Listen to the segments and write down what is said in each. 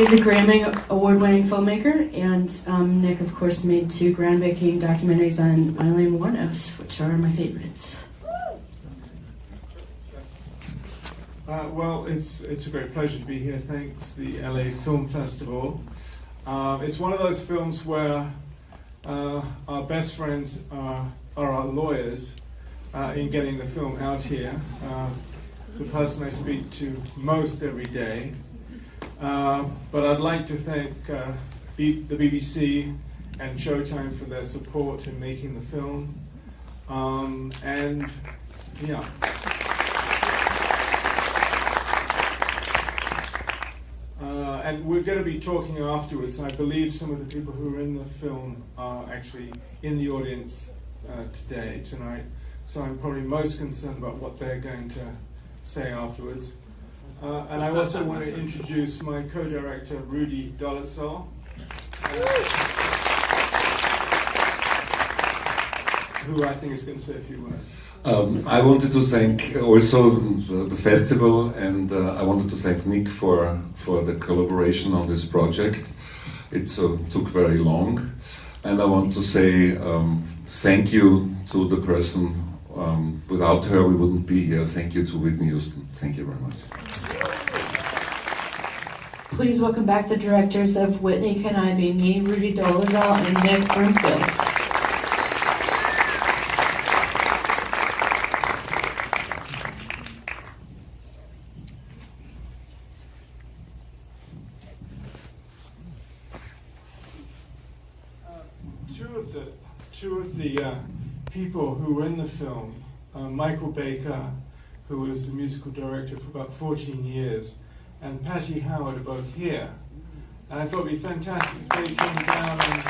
He's a Grammy award-winning filmmaker, and Nick, of course, made 2 groundbreaking documentaries on Eileen Wuornos, which are my favorites. Well, it's a great pleasure to be here. Thanks, the LA Film Festival. It's one of those films where our best friends are our lawyers in getting the film out here. The person I speak to most every day. But I'd like to thank the BBC and Showtime for their support in making the film. And yeah. And we're going to be talking afterwards. I believe some of the people who are in the film are actually in the audience tonight. So I'm probably most concerned about what they're going to say afterwards. And I also want to introduce my co-director, Rudi, Dolezal, who I think is going to say a few words. I wanted to thank also the festival, and I wanted to thank Nick for the collaboration on this project. It took very long, and I want to say thank you to the person. Without her, we wouldn't be here. Thank you to Whitney Houston. Thank you very much. Please welcome back the directors of Whitney Can I Be Me, Rudi Dolezal, and Nick Broomfield. Two of the people who were in the film, Michael Baker, who was the musical director for about 14 years, and Patti Howard are both here. And I thought it would be fantastic if they came down and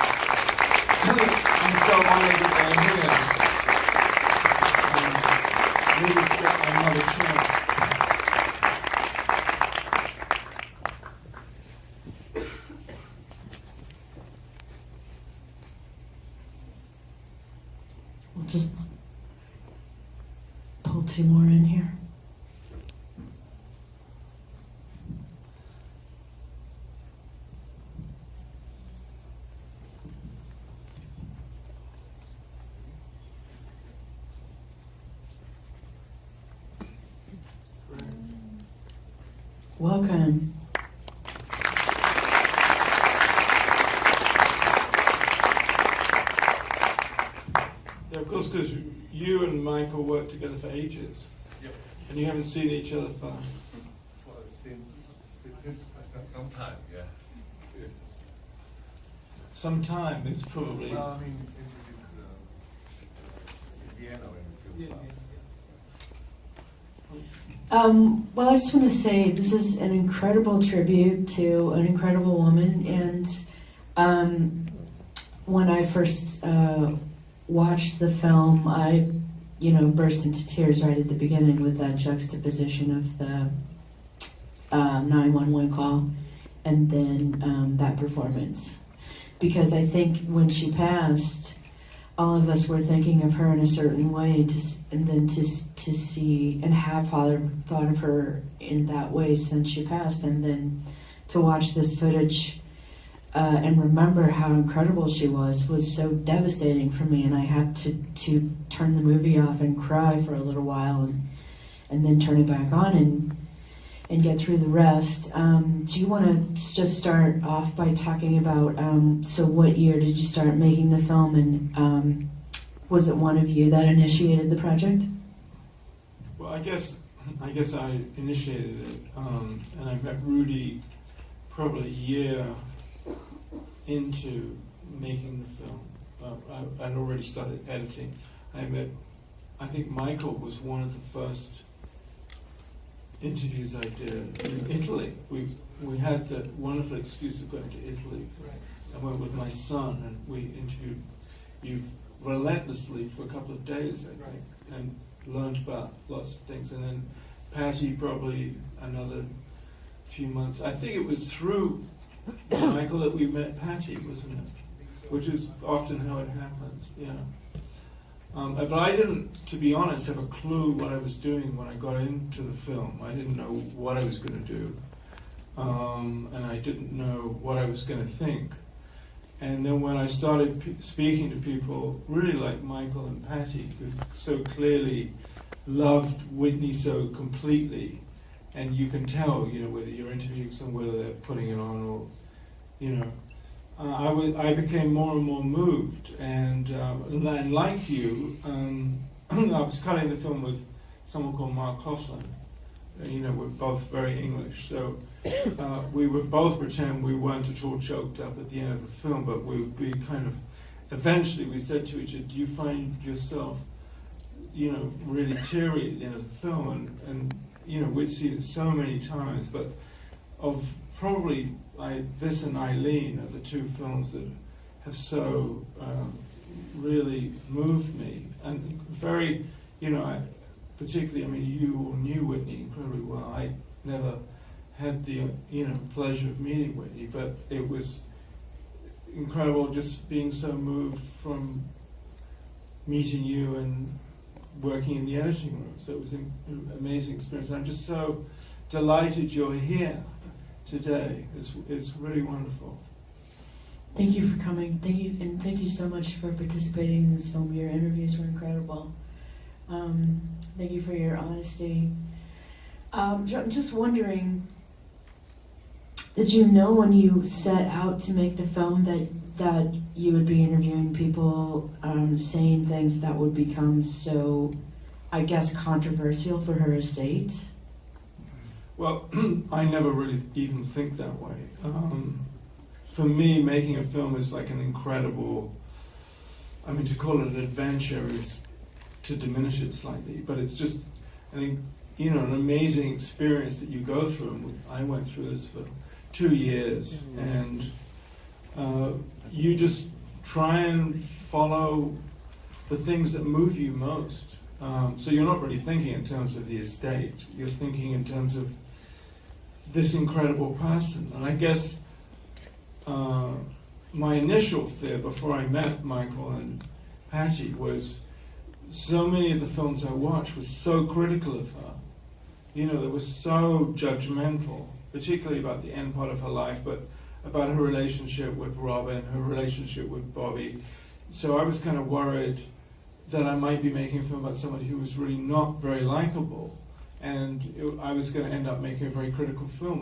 I'm so honored that they're here. Maybe get another chance. We'll just pull 2 more in here. Welcome. Yeah, of course, because you and Michael worked together for ages. Yep. And you haven't seen each other for... Well, since some time, yeah. some time. It's probably... Well, I mean, since we did Vienna when we filmed Well, I just want to say this is an incredible tribute to an incredible woman, and when I first watched the film, I, burst into tears right at the beginning with that juxtaposition of the 911 call and then that performance. Because I think when she passed, all of us were thinking of her in a certain way, and then to see and have Father thought of her in that way since she passed, and then to watch this footage and remember how incredible she was so devastating for me, and I had to turn the movie off and cry for a little while, and then turn it back on and get through the rest. Do you want to just start off by talking about, so what year did you start making the film, and was it one of you that initiated the project? Well, I guess I initiated it, and I met Rudi probably a year into making the film. I'd already started editing. I think Michael was one of the first interviews I did in Italy. We had the wonderful excuse of going to Italy. I went with my son, and we interviewed you relentlessly for a couple of days, I think, and learned about lots of things. And then Patti probably another few months. I think it was through Michael that we met Patti, wasn't it? Which is often how it happens, yeah. But I didn't, to be honest, have a clue what I was doing when I got into the film. I didn't know what I was going to do. and I didn't know what I was going to think. And then when I started speaking to people, really like Michael and Patti, who so clearly loved Whitney so completely, and you can tell, you know, whether you're interviewing someone, whether they're putting it on, or, you know, I became more and more moved, and like you, I was cutting the film with someone called Mark Hoffman. You know, we're both very English, so we would both pretend we weren't at all choked up at the end of the film, but we would be kind of, eventually we said to each other, do you find yourself, you know, really teary at the end of the film? And you know, we'd seen it so many times, but of probably this and Eileen are the two films that have so really moved me, and very, you know, particularly, I mean, you all knew Whitney incredibly well. I never had the, you know, pleasure of meeting Whitney, but it was incredible just being so moved from meeting you and working in the editing room. So it was an amazing experience. I'm just so delighted you're here today. It's really wonderful. Thank you for coming. Thank you, and thank you so much for participating in this film. Your interviews were incredible. Thank you for your honesty. I'm just wondering, did you know when you set out to make the film that you would be interviewing people, saying things that would become so, I guess, controversial for her estate? Well, I never really even think that way. For me, making a film is like an incredible, I mean, to call it an adventure is to diminish it slightly, but it's just an amazing experience that you go through. And I went through this for 2 years, and you just try and follow the things that move you most. So you're not really thinking in terms of the estate, you're thinking in terms of this incredible person. And I guess my initial fear before I met Michael and Patti was so many of the films I watched were so critical of her. You know, they were so judgmental, particularly about the end part of her life, but about her relationship with Robin, her relationship with Bobby. So I was kind of worried that I might be making a film about somebody who was really not very likable, and I was going to end up making a very critical film,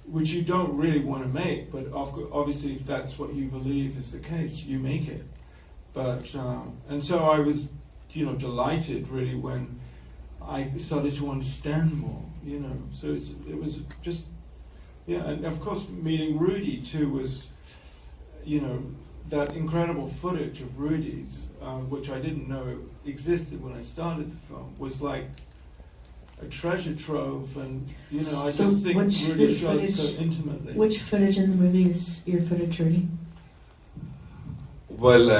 which you don't really want to make, but obviously if that's what you believe is the case, you make it. But and so I was, you know, delighted really when I started to understand more, you know. So it was just, yeah, and of course meeting Rudi too was, you know, that incredible footage of Rudi's, which I didn't know existed when I started the film, was like a treasure trove, and you know, I just think Rudi showed so intimately. Which footage in the movie is your footage, Rudi? Well,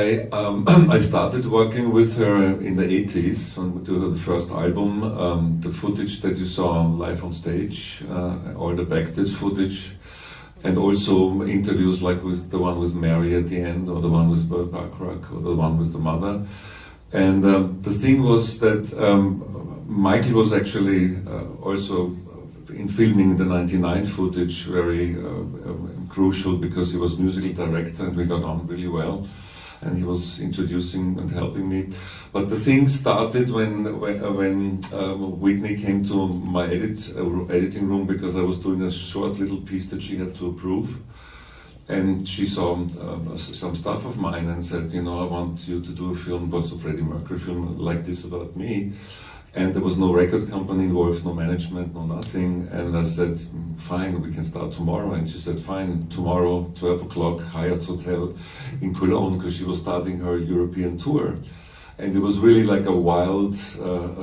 I started working with her in the 80s when we did her first album. The footage that you saw live on stage, all the backstage footage, and also interviews like with the one with Mary at the end, or the one with Burt Bacharach, or the one with the mother. And the thing was that Michael was actually also in filming the '99 footage very crucial, because he was musical director and we got on really well. And he was introducing and helping me. But the thing started when Whitney came to my editing room, because I was doing a short little piece that she had to approve. And she saw some stuff of mine and said, you know, I want you to do a film, also Freddie Mercury film like this about me. And there was no record company involved, no management, no nothing. And I said, fine, we can start tomorrow. And she said, fine, tomorrow, 12 o'clock, Hyatt Hotel in Cologne, because she was starting her European tour. And it was really like a wild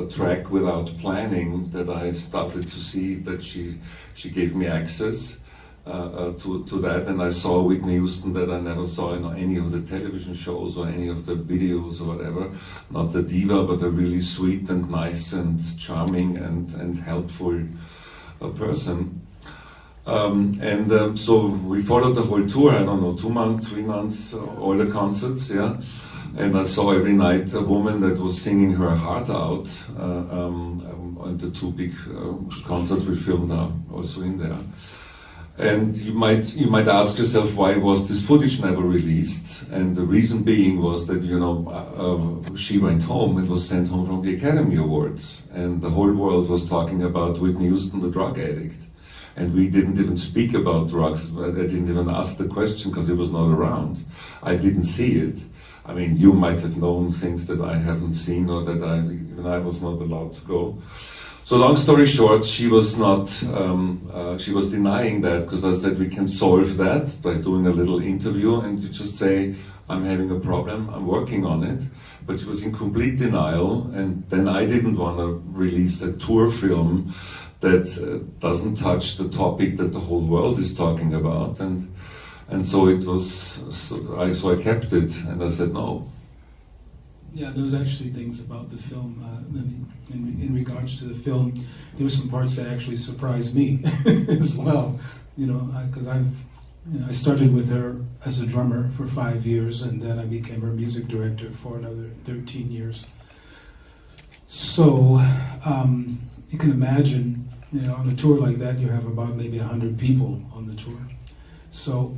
track without planning that I started to see that she gave me access to that. And I saw Whitney Houston that I never saw in any of the television shows or any of the videos or whatever. Not the diva, but a really sweet and nice and charming and helpful person. So we followed the whole tour, I don't know, 2 months, 3 months, all the concerts, yeah. And I saw every night a woman that was singing her heart out. And the two big concerts we filmed are also in there. And you might ask yourself, why was this footage never released? And the reason being was that, she went home and was sent home from the Academy Awards. And the whole world was talking about Whitney Houston, the drug addict. And we didn't even speak about drugs. I didn't even ask the question because it was not around. I didn't see it. I mean, you might have known things that I haven't seen or that even I was not allowed to go. So long story short, she was denying that, because I said we can solve that by doing a little interview and you just say, I'm having a problem, I'm working on it. But she was in complete denial, and then I didn't want to release a tour film that doesn't touch the topic that the whole world is talking about. And so it was, so I kept it, and I said no. Yeah, there was actually things about the film, in regards to the film, there were some parts that actually surprised me as well, because I started with her as a drummer for 5 years, and then I became her music director for another 13 years. So, you can imagine, on a tour like that, you have about maybe 100 people on the tour. So,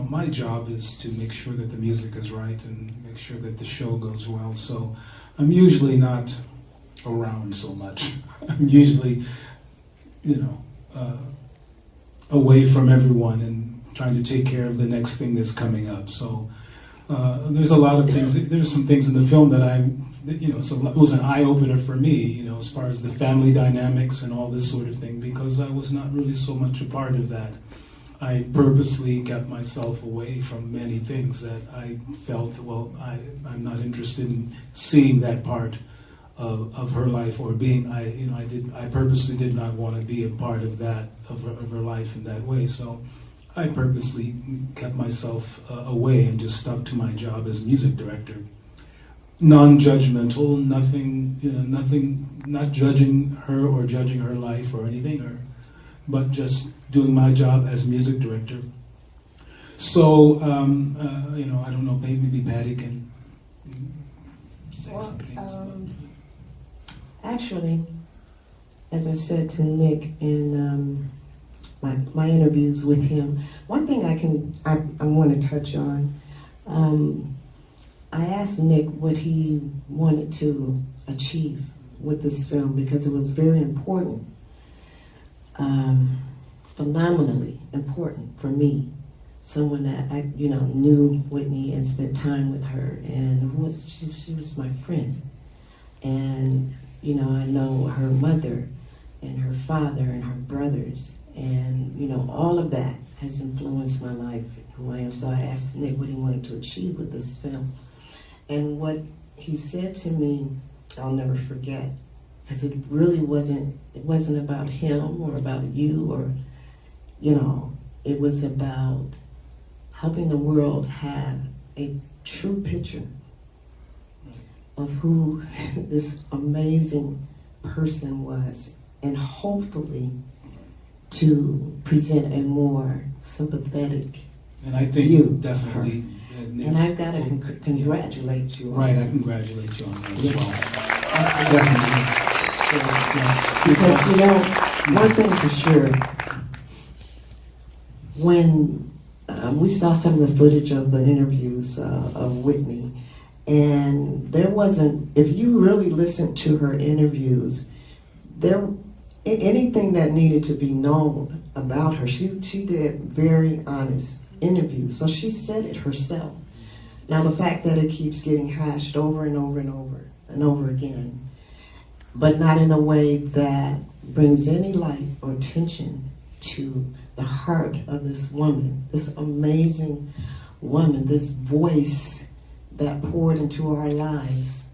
my job is to make sure that the music is right and make sure that the show goes well. So I'm usually not around so much. I'm usually, away from everyone and trying to take care of the next thing that's coming up. So there's a lot of things. There's some things in the film that it was an eye-opener for me, as far as the family dynamics and all this sort of thing, because I was not really so much a part of that. I purposely kept myself away from many things that I felt, I'm not interested in seeing that part of her life, or being, I purposely did not want to be a part of that, of her life in that way. So I purposely kept myself away and just stuck to my job as music director. Non-judgmental, nothing, not judging her or judging her life or anything, but just doing my job as music director. So, I don't know, maybe Patti can say something. Actually, as I said to Nick in my interviews with him, one thing I want to touch on, I asked Nick what he wanted to achieve with this film, because it was very important. Phenomenally important for me, someone that I knew Whitney and spent time with her, and she was my friend. And I know her mother and her father and her brothers, and all of that has influenced my life, who I am. So I asked Nick what he wanted to achieve with this film, and what he said to me, I'll never forget, because it really wasn't about him or about you, or it was about helping the world have a true picture of who this amazing person was, and hopefully to present a more sympathetic And I think view definitely. And I've got to congratulate you. Right, I congratulate you on that as Yeah. well. Definitely. Because one thing for sure, when we saw some of the footage of the interviews of Whitney, and there wasn't, if you really listened to her interviews, anything that needed to be known about her, she did very honest interviews. So she said it herself. Now the fact that it keeps getting hashed over and over and over and over again, but not in a way that brings any light or attention to the heart of this woman, this amazing woman, this voice that poured into our lives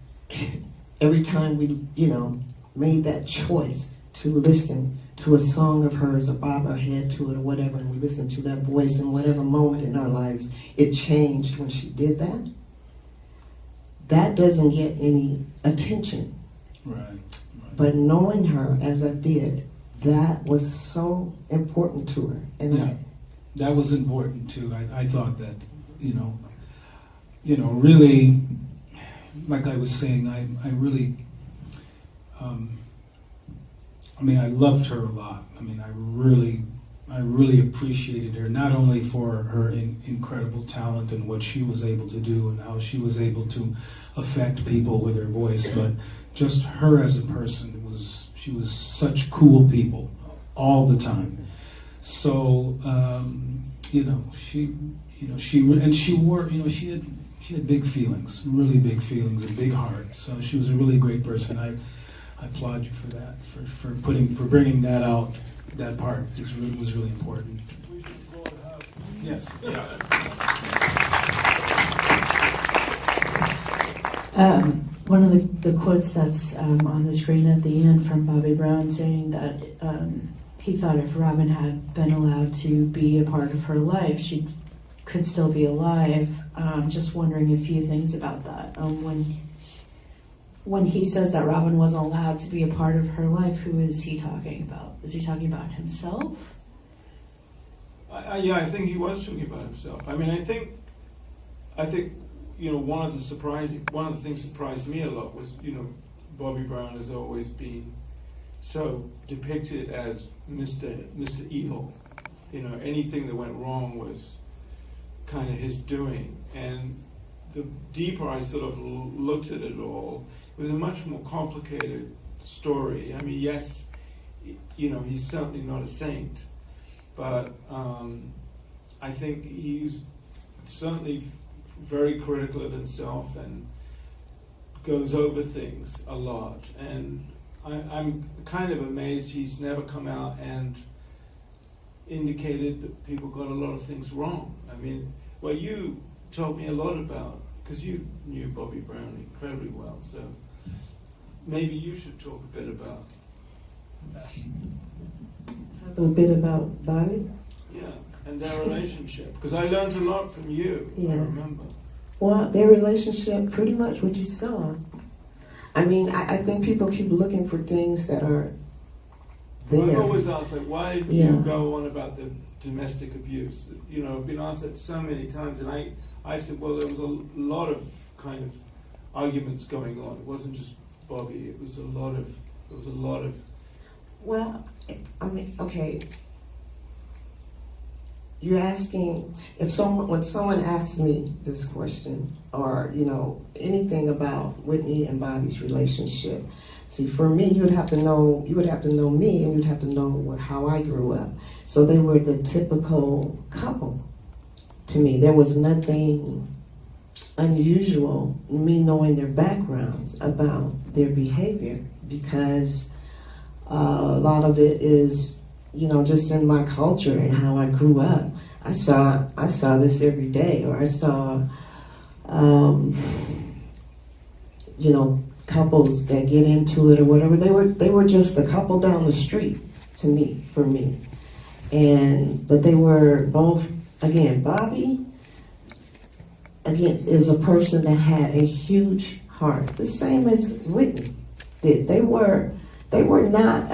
every time we, made that choice to listen to a song of hers or bob our head to it or whatever, and we listened to that voice in whatever moment in our lives it changed when she did that. That doesn't get any attention. Right. But knowing her as I did, that was so important to her. And yeah, that was important too. I thought that, really, like I was saying, I really, I loved her a lot. I really appreciated her, not only for her incredible talent and what she was able to do and how she was able to affect people with her voice, but just her as a person. She was such cool people all the time. So, she had big feelings, really big feelings, and big heart. So she was a really great person. I applaud you for that, for bringing that out. That part was really important. Yes. Yeah. One of the quotes that's on the screen at the end from Bobby Brown saying that he thought if Robin had been allowed to be a part of her life, she could still be alive. Just wondering a few things about that. When he says that Robin wasn't allowed to be a part of her life, who is he talking about? Is he talking about himself? Yeah, I think he was talking about himself. I think one of the things that surprised me a lot was, Bobby Brown has always been so depicted as Mr. Evil. Anything that went wrong was kind of his doing. And the deeper I sort of looked at it all, it was a much more complicated story. Yes, he's certainly not a saint, but I think he's certainly very critical of himself and goes over things a lot. And I'm kind of amazed he's never come out and indicated that people got a lot of things wrong. Well, you told me a lot about, because you knew Bobby Brown incredibly well, so maybe you should talk a bit about that. Talk a bit about Bobby. Yeah, and their relationship, because I learned a lot from you. Yeah. I remember. Well, their relationship, pretty much what you saw. I think people keep looking for things that are there. I've always asked, why do you go on about the domestic abuse? I've been asked that so many times, and I said, well, there was a lot of kind of arguments going on. It wasn't just Bobby. It was a lot of. Well, okay. You're asking when someone asks me this question, or anything about Whitney and Bobby's relationship. See, for me, you would have to know me, and you'd have to know how I grew up. So they were the typical couple to me. There was nothing unusual in me knowing their backgrounds about their behavior, because a lot of it is, just in my culture and how I grew up. I saw this every day, or I saw, couples that get into it or whatever. They were just a couple down the street for me. But they were both, again, Bobby, is a person that had a huge heart, the same as Whitney did. They were not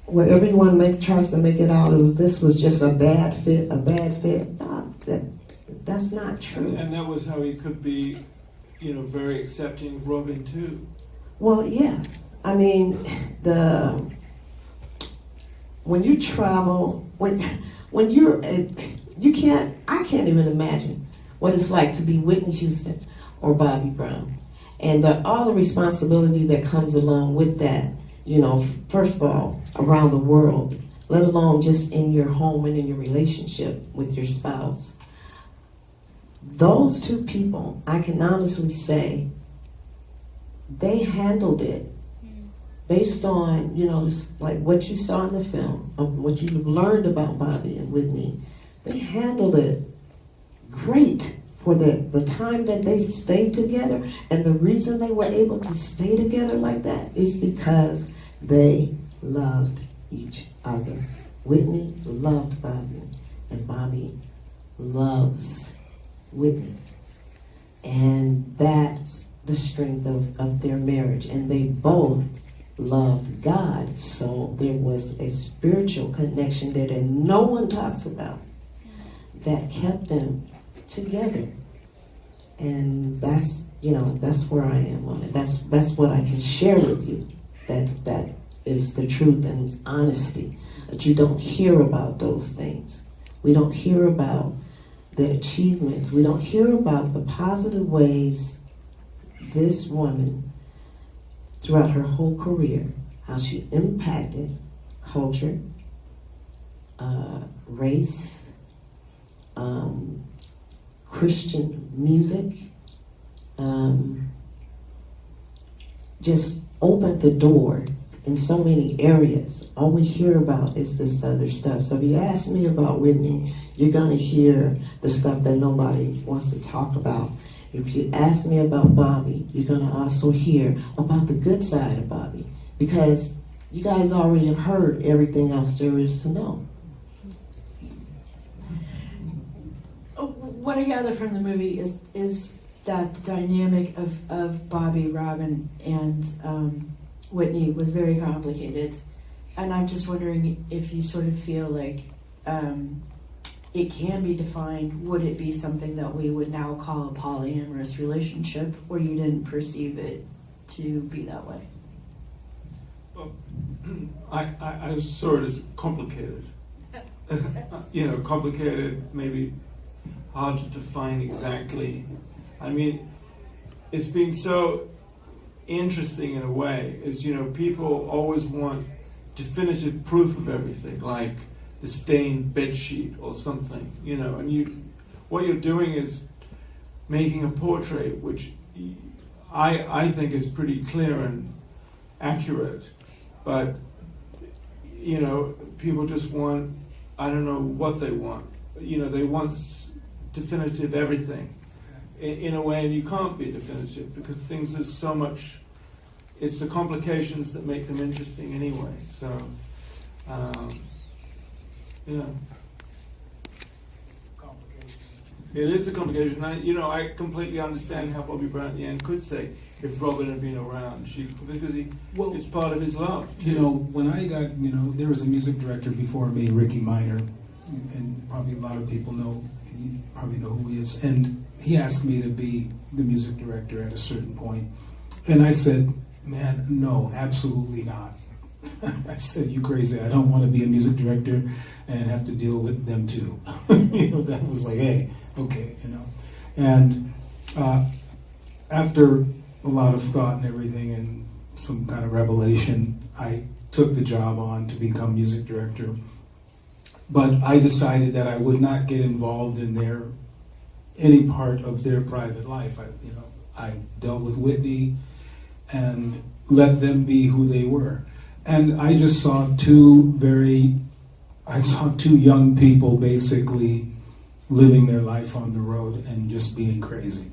what everyone tries to make it out. This was just a bad fit. No, that's not true. And that was how he could be, very accepting of Robin too. Well, yeah. When you travel, when you're, I can't even imagine what it's like to be Whitney Houston or Bobby Brown, and all the responsibility that comes along with that. First of all, around the world, let alone just in your home and in your relationship with your spouse. Those two people, I can honestly say, they handled it based on, just like what you saw in the film, of what you learned about Bobby and Whitney. They handled it great for the time that they stayed together. And the reason they were able to stay together like that is because they loved each other. Whitney loved Bobby, and Bobby loves Whitney. And that's the strength of their marriage. And they both loved God. So there was a spiritual connection there that no one talks about that kept them together. And that's, that's where I am on it. That's what I can share with you. That is the truth and honesty. But you don't hear about those things. We don't hear about the achievements. We don't hear about the positive ways this woman, throughout her whole career, how she impacted culture, race, Christian music, just opened the door in so many areas. All we hear about is this other stuff. So if you ask me about Whitney, you're going to hear the stuff that nobody wants to talk about. If you ask me about Bobby, you're going to also hear about the good side of Bobby, because you guys already have heard everything else there is to know. What I gather from the movie is that the dynamic of Bobby, Robin, and Whitney was very complicated, and I'm just wondering if you sort of feel like it can be defined. Would it be something that we would now call a polyamorous relationship, or you didn't perceive it to be that way? Well, I saw it as complicated. Complicated, maybe hard to define exactly. I mean, it's been so interesting in a way, is, people always want definitive proof of everything, like the stained bedsheet or something, and what you're doing is making a portrait which I think is pretty clear and accurate, but people just want, I don't know what they want, they want definitive everything in a way, and you can't be definitive because things are so much, it's the complications that make them interesting anyway. So it is a complication. I completely understand how Bobby Brown at the end could say, if Robin had been around, because it's part of his love. When I got, there was a music director before me, Ricky Minor, and probably a lot of people know, you probably know who he is, and he asked me to be the music director at a certain point, and I said, man, no, absolutely not. I said, you crazy, I don't want to be a music director and have to deal with them too. That was like, hey, okay, and after a lot of thought and everything and some kind of revelation, I took the job on to become music director. But I decided that I would not get involved in any part of their private life. I dealt with Whitney and let them be who they were. And I just saw two young people basically living their life on the road and just being crazy,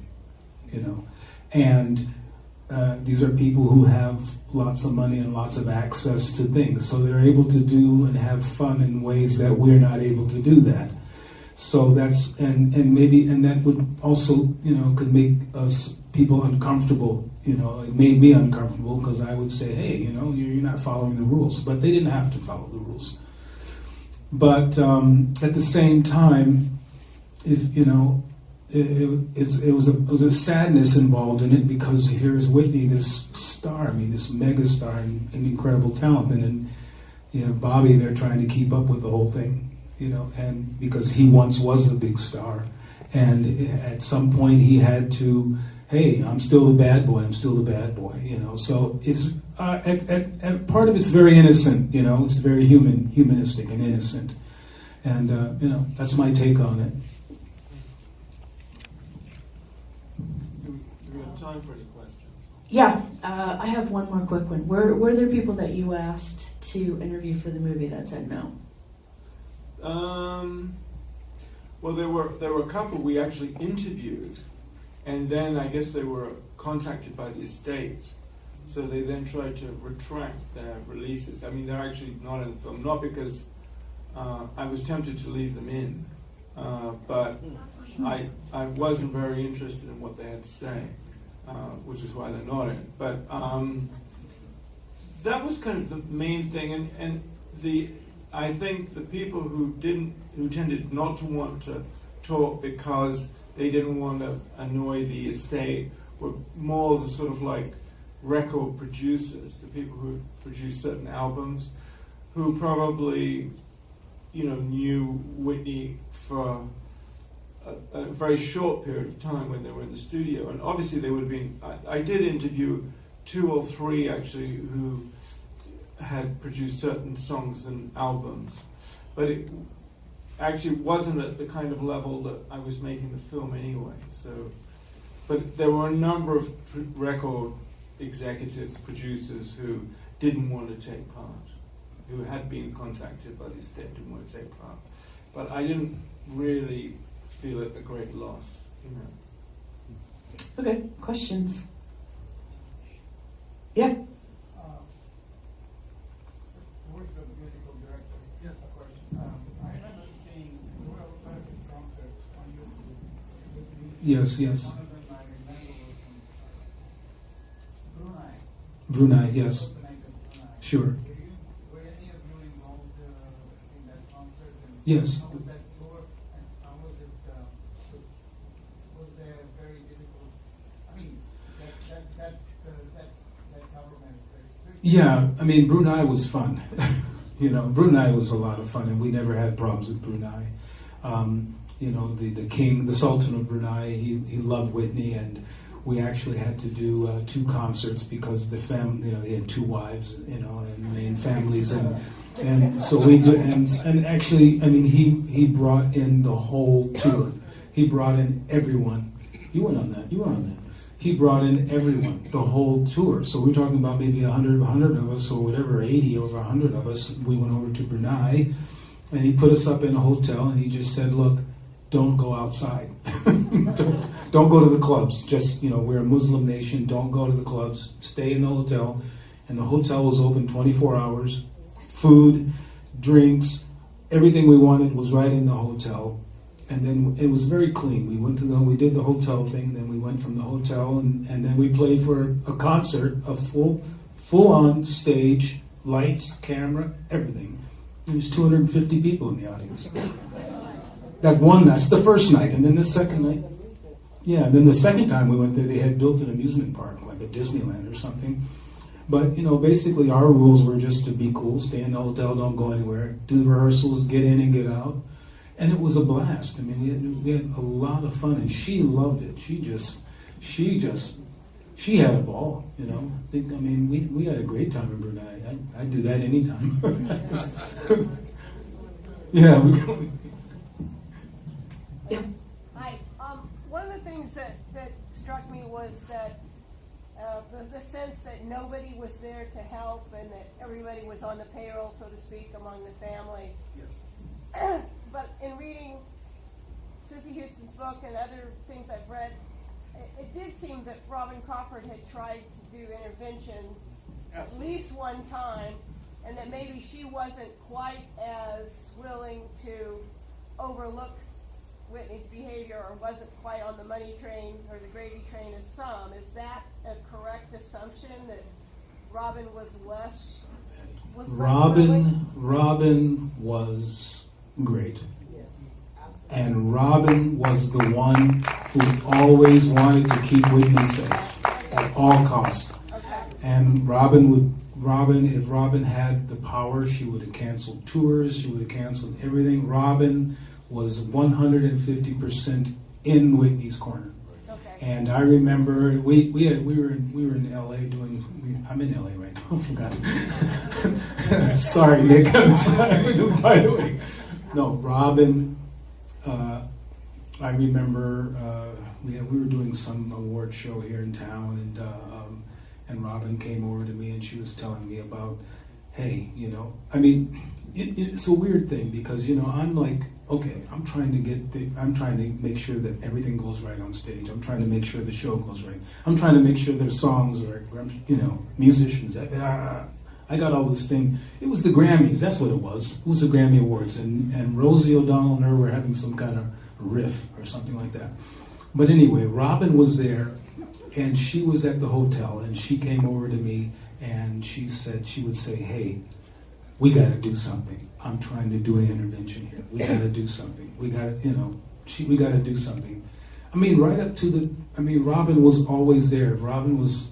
And these are people who have lots of money and lots of access to things, so they're able to do and have fun in ways that we're not able to do that. So that's and that would also could make us people uncomfortable. It made me uncomfortable because I would say, hey, you're not following the rules, but they didn't have to follow the rules. But at the same time, if it was a sadness involved in it, because here's Whitney, this star, this mega star and incredible talent, and then you have Bobby there trying to keep up with the whole thing, and because he once was a big star, and at some point he had to, hey, I'm still the bad boy, So it's at part of it's very innocent, it's very humanistic and innocent, and that's my take on it. Time for any questions? Yeah, I have one more quick one. Were there people that you asked to interview for the movie that said no? Well, there were a couple we actually interviewed, and then I guess they were contacted by the estate, so they then tried to retract their releases. I mean, they're actually not in the film, not because I was tempted to leave them in, but I wasn't very interested in what they had to say. Which is why they're not in. But that was kind of the main thing, and I think the people who tended not to want to talk because they didn't want to annoy the estate, were more the sort of like record producers, the people who produce certain albums, who probably, you know, knew Whitney for a very short period of time when they were in the studio. And obviously they would have been, I did interview 2 or 3 actually who had produced certain songs and albums, but it actually wasn't at the kind of level that I was making the film anyway. So, but there were a number of record executives, producers who didn't want to take part, who had been contacted by the estate, didn't want to take part. But I didn't really feel it a great loss, you know. Okay, questions? Yeah. Towards the musical director, yes, of course. I remember seeing Royal Circuit concerts on YouTube. With music. Yes. One of them I remember was from Brunei. Brunei, yes. Copenhagen, Brunei. Sure. Were any of you involved in that concert? And Yes. how was that tour? And how was it? Was there very difficult? I mean, that government is very strict. Yeah, I mean, Brunei was fun. You know, Brunei was a lot of fun, and we never had problems with Brunei. You know, the king, the Sultan of Brunei, he loved Whitney, and we actually had to do 2 concerts because you know, he had 2 wives, you know, and main families, and so we do, and actually, I mean, he brought in the whole tour. He brought in everyone. You were on that. He brought in everyone, the whole tour. So we're talking about maybe 100 of us, or whatever, 80 over 100 of us. We went over to Brunei, and he put us up in a hotel, and he just said, look, don't go outside. don't go to the clubs. Just, you know, we're a Muslim nation. Don't go to the clubs. Stay in the hotel. And the hotel was open 24 hours. Food, drinks, everything we wanted was right in the hotel. And then it was very clean. We did the hotel thing, then we went from the hotel, and then we played for a concert, a full-on stage, lights, camera, everything. There was 250 people in the audience. That's the first night, and then the second night, yeah, and then the second time we went there, they had built an amusement park, like a Disneyland or something. But, you know, basically our rules were just to be cool, stay in the hotel, don't go anywhere, do the rehearsals, get in and get out. And it was a blast. I mean, we had a lot of fun, and she loved it. She had a ball, you know. I mean, we had a great time in Brunei. I'd do that anytime. Yeah. Yeah. Hi. One of the things that struck me was that the sense that nobody was there to help and that everybody was on the payroll, so to speak, among the family. Yes. But in reading Sissy Houston's book and other things I've read, it did seem that Robin Crawford had tried to do intervention at least one time, and that maybe she wasn't quite as willing to overlook Whitney's behavior, or wasn't quite on the money train or the gravy train as some. Is that a correct assumption, that Robin was less willing? Robin was great. And Robin was the one who always wanted to keep Whitney safe at all costs. Okay. And if Robin had the power, she would have canceled tours, she would have canceled everything. Robin was 150% in Whitney's corner. Okay. And I remember we were in LA I'm in LA right now, I forgot. Sorry, Nick, I'm sorry, by the way. No, Robin, I remember we were doing some award show here in town, and Robin came over to me and she was telling me about, hey, you know, I mean, it's a weird thing because, you know, I'm like, okay, I'm trying to make sure that everything goes right on stage. I'm trying to make sure the show goes right. I'm trying to make sure their songs are, you know, musicians. I got all this thing. It was the Grammys, that's what it was. It was the Grammy Awards, and Rosie O'Donnell and her were having some kind of riff or something like that. But anyway, Robin was there, and she was at the hotel, and she came over to me, and she would say, hey, we got to do something. I'm trying to do an intervention here. We got to do something. We got to do something. I mean, right up to the. I mean, Robin was always there. If Robin was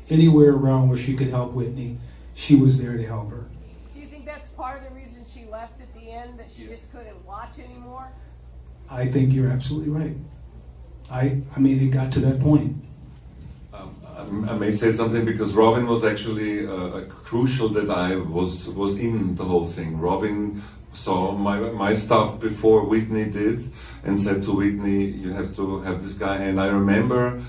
anywhere around where she could help Whitney, she was there to help her. Do you think that's part of the reason she left at the end, that she just couldn't watch anymore? I think you're absolutely right. I mean, it got to that point. I may say something because Robin was actually crucial that I was in the whole thing. Robin saw my stuff before Whitney did and said to Whitney, "You have to have this guy." And I remember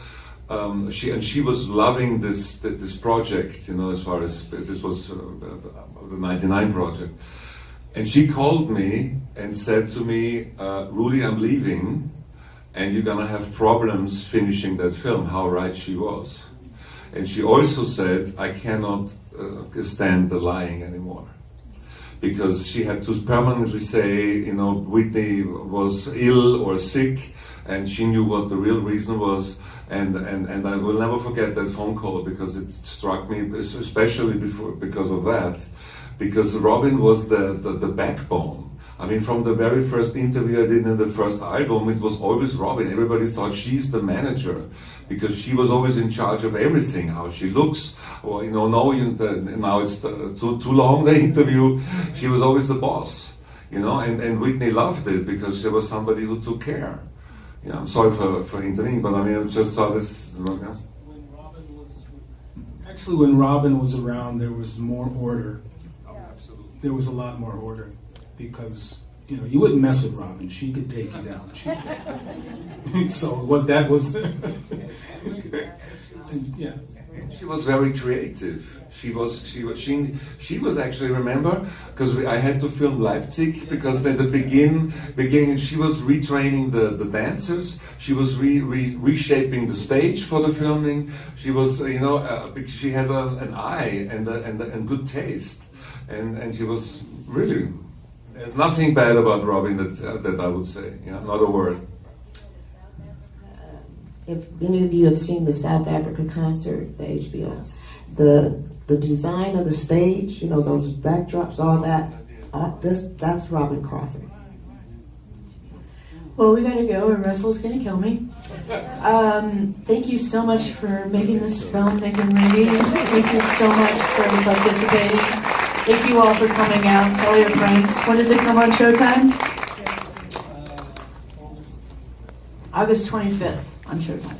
she was loving this project, you know, as far as this was the '99 project. And she called me and said to me, "Rudi, I'm leaving, and you're gonna have problems finishing that film." How right she was. And she also said, "I cannot stand the lying anymore." Because she had to permanently say, you know, Whitney was ill or sick, and she knew what the real reason was. And I will never forget that phone call because it struck me, especially because of that. Because Robin was the backbone. I mean, from the very first interview I did in the first album, it was always Robin. Everybody thought she's the manager because she was always in charge of everything, how she looks, or, you know, now it's too long, the interview. She was always the boss, you know, and Whitney loved it because there was somebody who took care. You know, I'm sorry for intervening, but I mean, I just saw this, you know, yeah. When Robin was around, there was more order. Oh, absolutely. There was a lot more order. Because, you know, you wouldn't mess with Robin. She could take you down. Yeah. She was very creative. She was actually, remember, because I had to film Leipzig because at the beginning she was retraining the dancers. She was reshaping the stage for the filming. She was, you know, because she had an eye and good taste, and she was really. There's nothing bad about Robin that I would say. Yeah, not a word. If any of you have seen the South Africa concert, the HBO, the design of the stage, you know, those backdrops, all that, that's Robin Crawford. Well, we gotta go, or Russell's gonna kill me. Thank you so much for making this film, Nick and Rudi. Thank you so much for participating. Thank you all for coming out. Tell your friends. When does it come on Showtime? August 25th on Showtime.